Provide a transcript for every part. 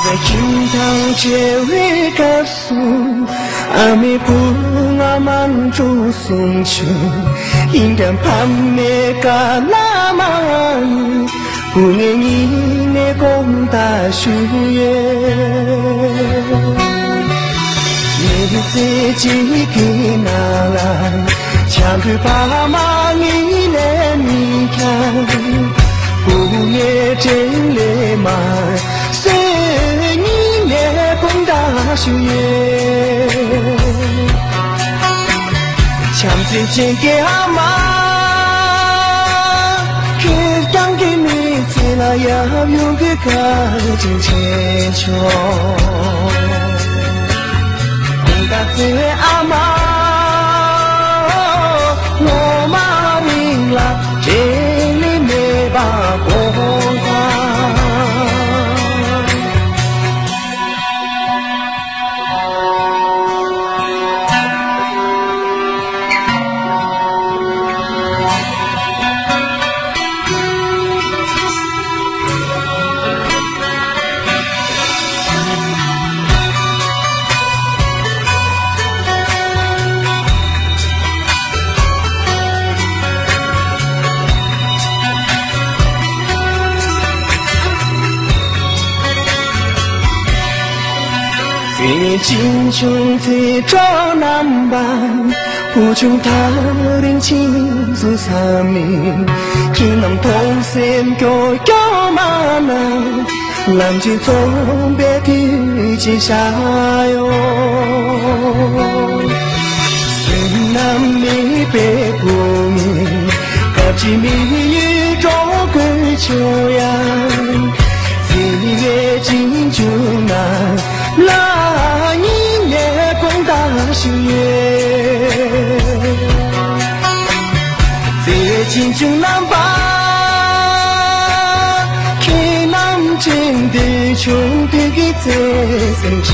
Kintang cewek kapsu Ame bunga manju sungcu Indam pamme kalaman Bunga ngine konta shuye Neze jiki nalan Champu pama ngine mikan Bunga jele man大树叶，强子见给阿妈，给当给你起来要有个干净千秋，公大子阿妈，我妈明了，这里没把公话。金穷在找南班，无穷他人情足三名，听能同心高高马南，南京总别提起下哟，虽南没别不明，高级米语中归秋阳，几月金就难。那一年光大树叶，最近就难把，看南京的穷的给在身切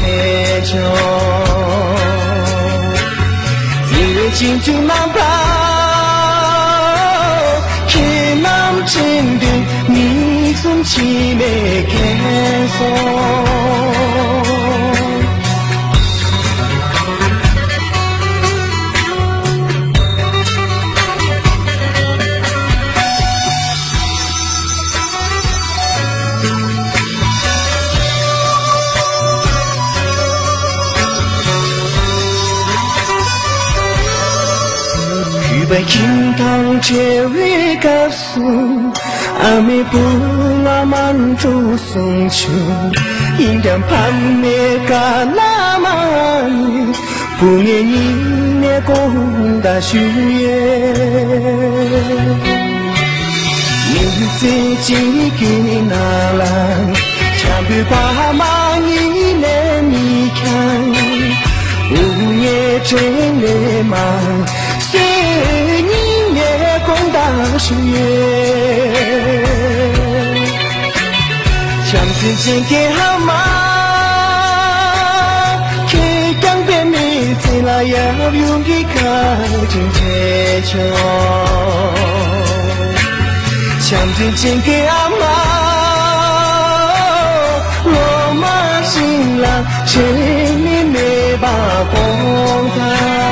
着，最近就难把，看南京的你从起没看说。Kintang cewek kapsu Ame bunga manju sungcu Indam pamme kalaman Bunga ngine konda shuye Neze jiki nalan Champu pama ngine mikan Bunga jele man大树叶，强子见给阿妈，给当别米起来要用一个真切球，强子见给阿妈，我妈心啦，这里没把光他。